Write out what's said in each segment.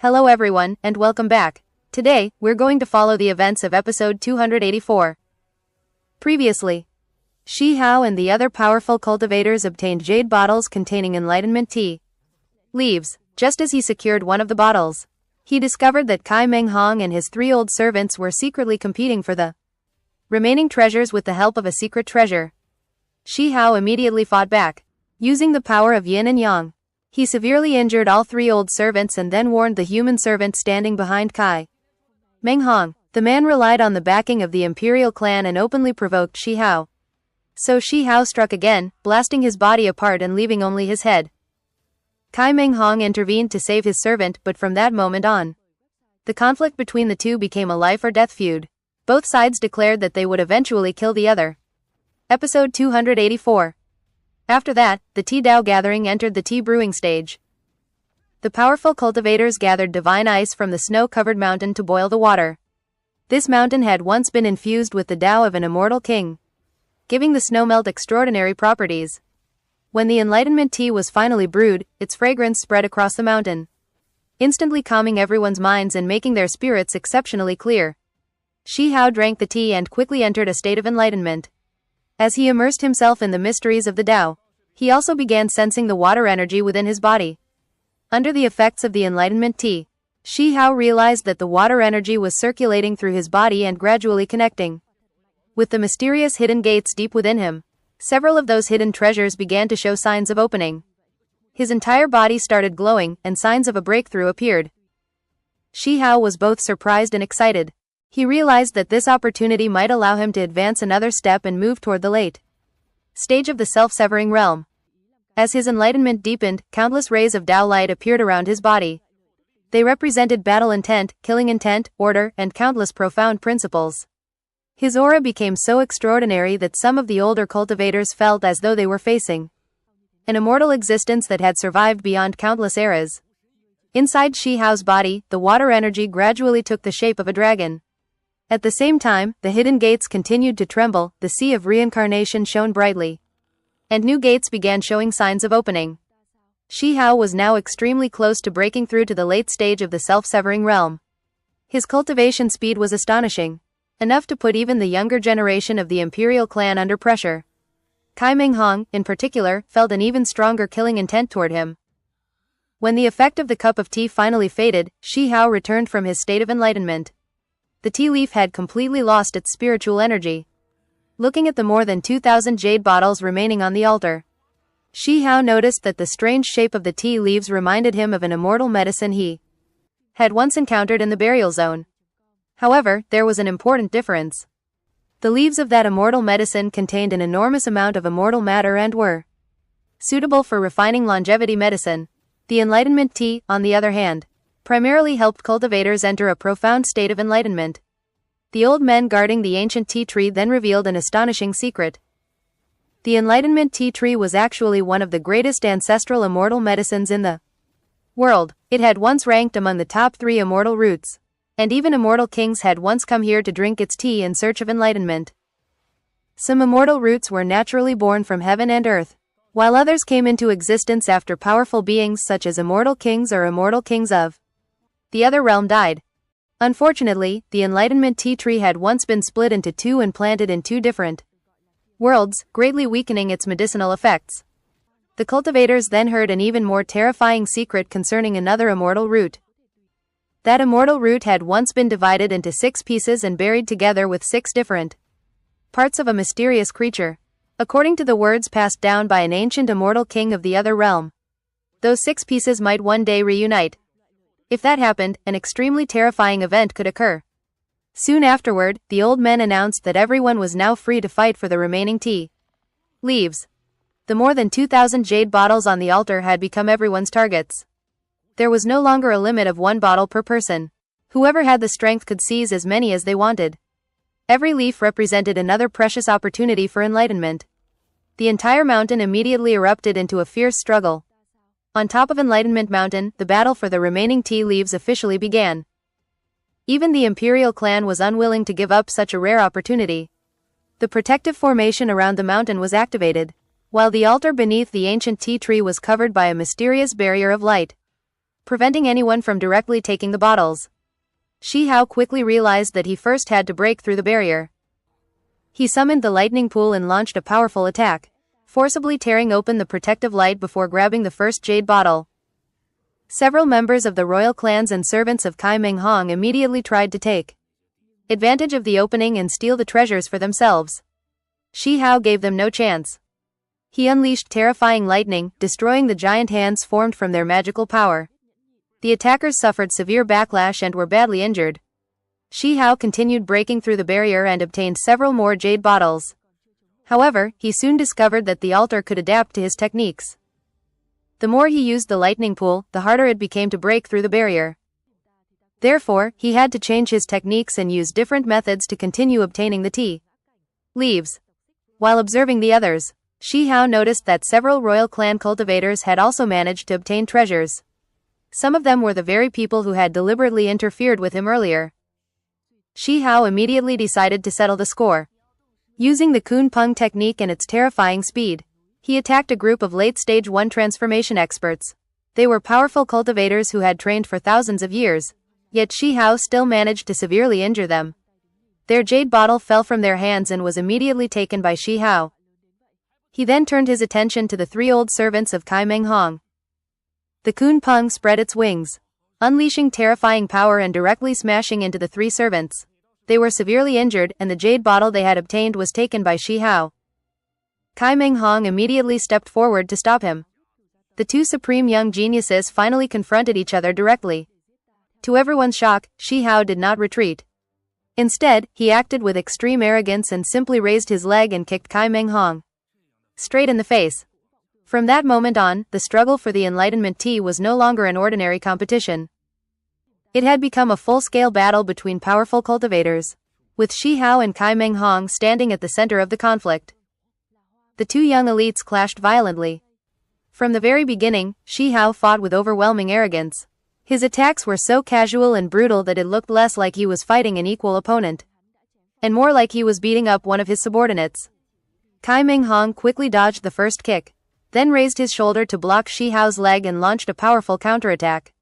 Hello everyone, and welcome back. Today, we're going to follow the events of episode 284. Previously, Shi Hao and the other powerful cultivators obtained jade bottles containing enlightenment tea leaves. Just as he secured one of the bottles, he discovered that Kai Meng Hong and his 3 old servants were secretly competing for the remaining treasures with the help of a secret treasure. Shi Hao immediately fought back, using the power of yin and yang. He severely injured all 3 old servants and then warned the human servant standing behind Kai Meng Hong. The man relied on the backing of the imperial clan and openly provoked Shi Hao. So Shi Hao struck again, blasting his body apart and leaving only his head. Kai Meng Hong intervened to save his servant, but from that moment on, the conflict between the two became a life-or-death feud. Both sides declared that they would eventually kill the other. Episode 284. After that, the tea Dao gathering entered the tea brewing stage. The powerful cultivators gathered divine ice from the snow-covered mountain to boil the water. This mountain had once been infused with the Dao of an immortal king, giving the snowmelt extraordinary properties. When the enlightenment tea was finally brewed, its fragrance spread across the mountain, instantly calming everyone's minds and making their spirits exceptionally clear. Shi Hao drank the tea and quickly entered a state of enlightenment. As he immersed himself in the mysteries of the Dao, he also began sensing the water energy within his body. Under the effects of the enlightenment tea, Shi Hao realized that the water energy was circulating through his body and gradually connecting with the mysterious hidden gates deep within him. Several of those hidden treasures began to show signs of opening. His entire body started glowing, and signs of a breakthrough appeared. Shi Hao was both surprised and excited. He realized that this opportunity might allow him to advance another step and move toward the late stage of the self-severing realm. As his enlightenment deepened, countless rays of Dao light appeared around his body. They represented battle intent, killing intent, order, and countless profound principles. His aura became so extraordinary that some of the older cultivators felt as though they were facing an immortal existence that had survived beyond countless eras. Inside Shi Hao's body, the water energy gradually took the shape of a dragon. At the same time, the hidden gates continued to tremble, the sea of reincarnation shone brightly, and new gates began showing signs of opening. Shi Hao was now extremely close to breaking through to the late stage of the self-severing realm. His cultivation speed was astonishing, enough to put even the younger generation of the imperial clan under pressure. Kai Meng Hong, in particular, felt an even stronger killing intent toward him. When the effect of the cup of tea finally faded, Shi Hao returned from his state of enlightenment. The tea leaf had completely lost its spiritual energy. Looking at the more than 2,000 jade bottles remaining on the altar, Shi Hao noticed that the strange shape of the tea leaves reminded him of an immortal medicine he had once encountered in the burial zone. However, there was an important difference. The leaves of that immortal medicine contained an enormous amount of immortal matter and were suitable for refining longevity medicine. The enlightenment tea, on the other hand, primarily helped cultivators enter a profound state of enlightenment. The old men guarding the ancient tea tree then revealed an astonishing secret. The enlightenment tea tree was actually one of the greatest ancestral immortal medicines in the world. It had once ranked among the top 3 immortal roots, and even immortal kings had once come here to drink its tea in search of enlightenment. Some immortal roots were naturally born from heaven and earth, while others came into existence after powerful beings such as immortal kings or immortal kings of the other realm died. Unfortunately, the enlightenment tea tree had once been split into 2 and planted in 2 different worlds, greatly weakening its medicinal effects. The cultivators then heard an even more terrifying secret concerning another immortal root. That immortal root had once been divided into 6 pieces and buried together with 6 different parts of a mysterious creature. According to the words passed down by an ancient immortal king of the other realm, those 6 pieces might one day reunite. If that happened, an extremely terrifying event could occur. Soon afterward, the old men announced that everyone was now free to fight for the remaining tea leaves. The more than 2,000 jade bottles on the altar had become everyone's targets. There was no longer a limit of 1 bottle per person. Whoever had the strength could seize as many as they wanted. Every leaf represented another precious opportunity for enlightenment. The entire mountain immediately erupted into a fierce struggle. On top of Enlightenment Mountain, the battle for the remaining tea leaves officially began. Even the Imperial clan was unwilling to give up such a rare opportunity. The protective formation around the mountain was activated, while the altar beneath the ancient tea tree was covered by a mysterious barrier of light. preventing anyone from directly taking the bottles. Shi Hao quickly realized that he first had to break through the barrier. He summoned the lightning pool and launched a powerful attack, forcibly tearing open the protective light before grabbing the first jade bottle. Several members of the royal clans and servants of Kai Meng Hong immediately tried to take advantage of the opening and steal the treasures for themselves. Shi Hao gave them no chance. He unleashed terrifying lightning, destroying the giant hands formed from their magical power. The attackers suffered severe backlash and were badly injured. Shi Hao continued breaking through the barrier and obtained several more jade bottles. However, he soon discovered that the altar could adapt to his techniques. The more he used the lightning pool, the harder it became to break through the barrier. Therefore, he had to change his techniques and use different methods to continue obtaining the tea leaves. While observing the others, Shi Hao noticed that several royal clan cultivators had also managed to obtain treasures. Some of them were the very people who had deliberately interfered with him earlier. Shi Hao immediately decided to settle the score. Using the Kun Peng technique and its terrifying speed, he attacked a group of late-stage 1 transformation experts. They were powerful cultivators who had trained for thousands of years, yet Shi Hao still managed to severely injure them. Their jade bottle fell from their hands and was immediately taken by Shi Hao. He then turned his attention to the 3 old servants of Kai Meng Hong. The Kun Peng spread its wings, unleashing terrifying power and directly smashing into the 3 servants. They were severely injured and the jade bottle they had obtained was taken by Shi Hao. Kai Meng Hong immediately stepped forward to stop him. The 2 supreme young geniuses finally confronted each other directly. To everyone's shock, Shi Hao did not retreat. Instead, he acted with extreme arrogance and simply raised his leg and kicked Kai Meng Hong straight in the face. From that moment on, the struggle for the Enlightenment Tea was no longer an ordinary competition. It had become a full-scale battle between powerful cultivators, with Shi Hao and Kai Meng Hong standing at the center of the conflict. The 2 young elites clashed violently. From the very beginning, Shi Hao fought with overwhelming arrogance. His attacks were so casual and brutal that it looked less like he was fighting an equal opponent, and more like he was beating up one of his subordinates. Kai Meng Hong quickly dodged the first kick, then raised his shoulder to block Shi Hao's leg and launched a powerful counterattack.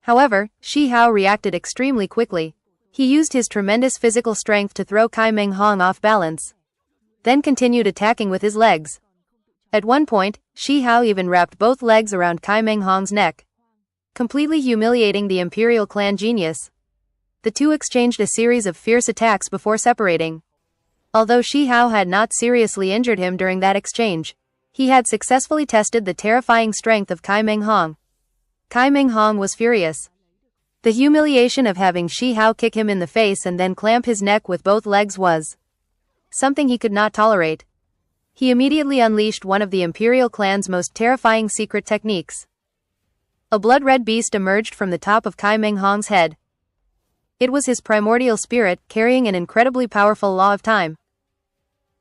However, Shi Hao reacted extremely quickly. He used his tremendous physical strength to throw Kai Meng Hong off balance, then continued attacking with his legs. At one point, Shi Hao even wrapped both legs around Kai Meng Hong's neck, completely humiliating the Imperial Clan genius. The 2 exchanged a series of fierce attacks before separating. Although Shi Hao had not seriously injured him during that exchange, he had successfully tested the terrifying strength of Kai Meng Hong. Kai Meng Hong was furious. The humiliation of having Shi Hao kick him in the face and then clamp his neck with both legs was something he could not tolerate. He immediately unleashed one of the Imperial Clan's most terrifying secret techniques. A blood-red beast emerged from the top of Kai Meng Hong's head. It was his primordial spirit, carrying an incredibly powerful law of time.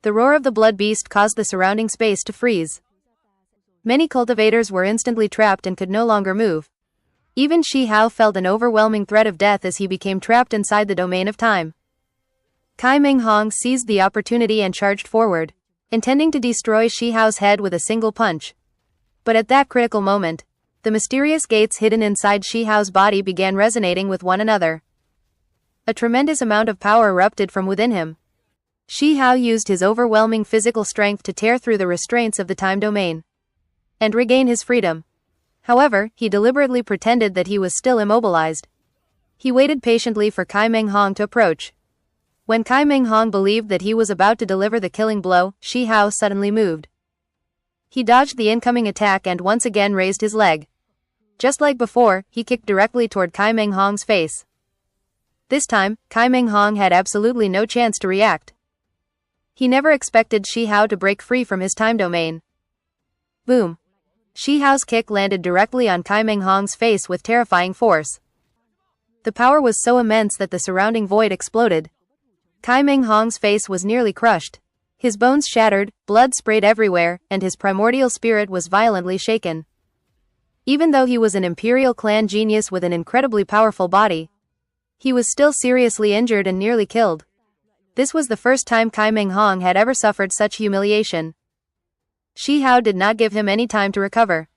The roar of the blood beast caused the surrounding space to freeze. Many cultivators were instantly trapped and could no longer move. Even Shi Hao felt an overwhelming threat of death as he became trapped inside the domain of time. Kai Meng Hong seized the opportunity and charged forward, intending to destroy Shi Hao's head with a single punch. But at that critical moment, the mysterious gates hidden inside Shi Hao's body began resonating with one another. A tremendous amount of power erupted from within him. Shi Hao used his overwhelming physical strength to tear through the restraints of the time domain and regain his freedom. However, he deliberately pretended that he was still immobilized. He waited patiently for Kai Meng Hong to approach. When Kai Meng Hong believed that he was about to deliver the killing blow, Shi Hao suddenly moved. He dodged the incoming attack and once again raised his leg. Just like before, he kicked directly toward Kai Meng Hong's face. This time, Kai Meng Hong had absolutely no chance to react. He never expected Shi Hao to break free from his time domain. Boom! Shi Hao's kick landed directly on Kai Meng Hong's face with terrifying force. The power was so immense that the surrounding void exploded. Kai Meng Hong's face was nearly crushed. His bones shattered, blood sprayed everywhere, and his primordial spirit was violently shaken. Even though he was an Imperial Clan genius with an incredibly powerful body, he was still seriously injured and nearly killed. This was the first time Kai Meng Hong had ever suffered such humiliation. Shi Hao did not give him any time to recover.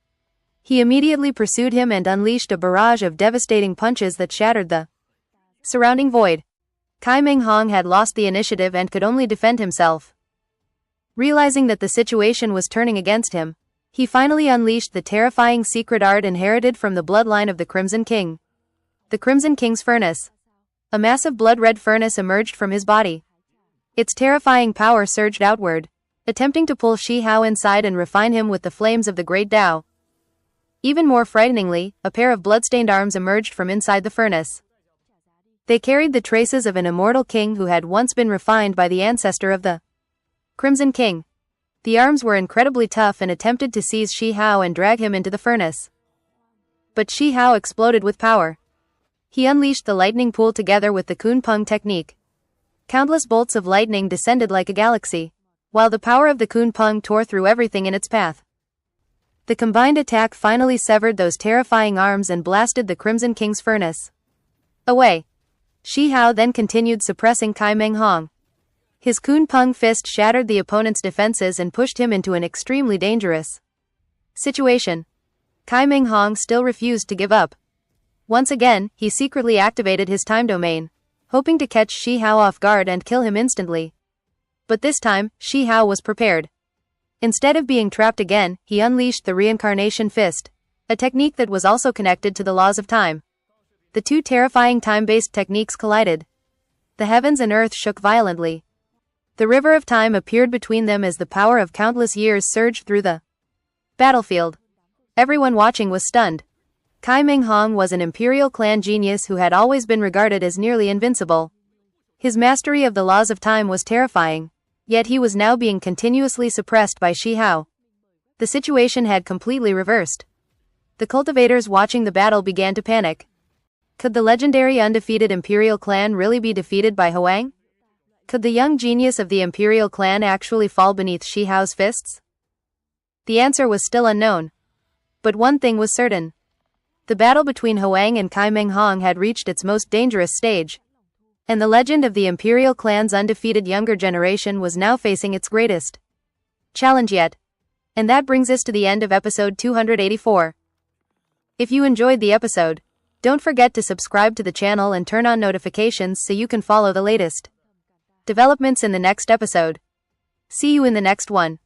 He immediately pursued him and unleashed a barrage of devastating punches that shattered the surrounding void. Kai Meng Hong had lost the initiative and could only defend himself. Realizing that the situation was turning against him, he finally unleashed the terrifying secret art inherited from the bloodline of the Crimson King. The Crimson King's furnace. A massive blood-red furnace emerged from his body. Its terrifying power surged outward, attempting to pull Shi Hao inside and refine him with the flames of the Great Tao. Even more frighteningly, a pair of blood-stained arms emerged from inside the furnace. They carried the traces of an immortal king who had once been refined by the ancestor of the Crimson King. The arms were incredibly tough and attempted to seize Shi Hao and drag him into the furnace. But Shi Hao exploded with power. He unleashed the lightning pool together with the Kun Peng technique. Countless bolts of lightning descended like a galaxy, while the power of the Kun Peng tore through everything in its path. The combined attack finally severed those terrifying arms and blasted the Crimson King's furnace away. Shi Hao then continued suppressing Kai Meng Hong. His Kun Peng fist shattered the opponent's defenses and pushed him into an extremely dangerous situation. Kai Meng Hong still refused to give up. Once again, he secretly activated his time domain, hoping to catch Shi Hao off guard and kill him instantly. But this time, Shi Hao was prepared. Instead of being trapped again, he unleashed the Reincarnation Fist, a technique that was also connected to the laws of time. The two terrifying time-based techniques collided. The heavens and earth shook violently. The river of time appeared between them as the power of countless years surged through the battlefield. Everyone watching was stunned. Kai Meng Hong was an Imperial Clan genius who had always been regarded as nearly invincible. His mastery of the laws of time was terrifying, yet he was now being continuously suppressed by Shi Hao. The situation had completely reversed. The cultivators watching the battle began to panic. Could the legendary undefeated Imperial Clan really be defeated by Huang? Could the young genius of the Imperial Clan actually fall beneath Shi Hao's fists? The answer was still unknown. But one thing was certain. The battle between Huang and Kai Meng Hong had reached its most dangerous stage. And the legend of the Imperial Clan's undefeated younger generation was now facing its greatest challenge yet. And that brings us to the end of episode 284. If you enjoyed the episode, don't forget to subscribe to the channel and turn on notifications so you can follow the latest developments in the next episode. See you in the next one.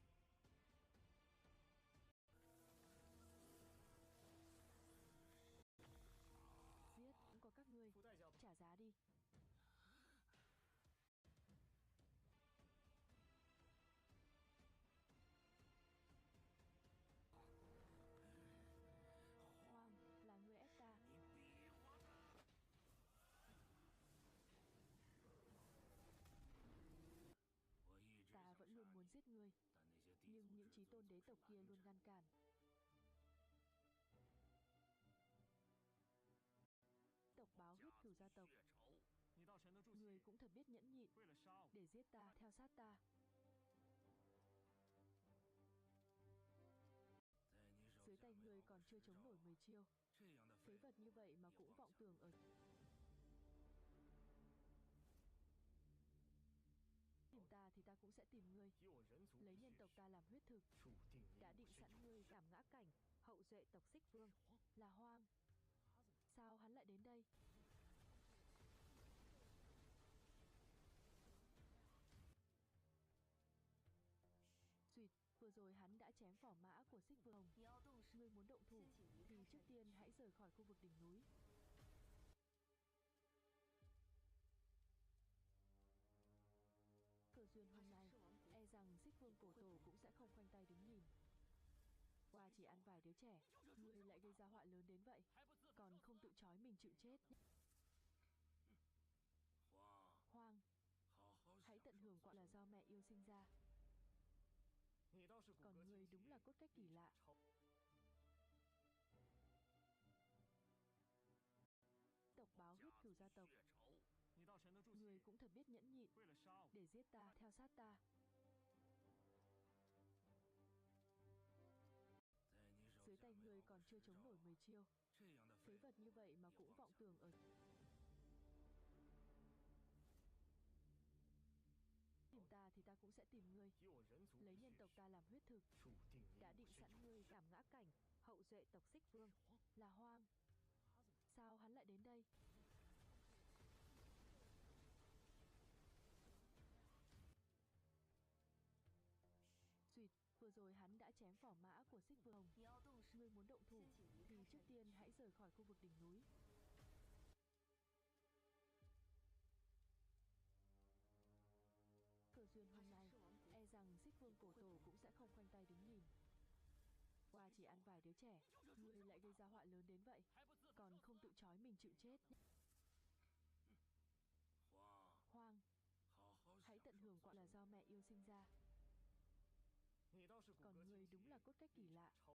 hậu duệ tộc Xích Vương, là Hoang. Sao hắn lại đến đây? Duyệt, vừa rồi hắn đã chém phỏ mã của Xích Vương. Ngươi muốn động thủ thì trước tiên hãy rời khỏi khu vực đỉnh núi. Cơ duyên hôm nay, e rằng Xích Vương cổ tổ cũng sẽ không khoanh tay đứng nhìn. Qua chỉ ăn vài đứa trẻ, ngươi lại gây ra họa lớn đến vậy, còn không tự trói mình chịu chết. Hoang, hãy tận hưởng quả là do mẹ yêu sinh ra. Còn ngươi đúng là cốt cách kỳ lạ,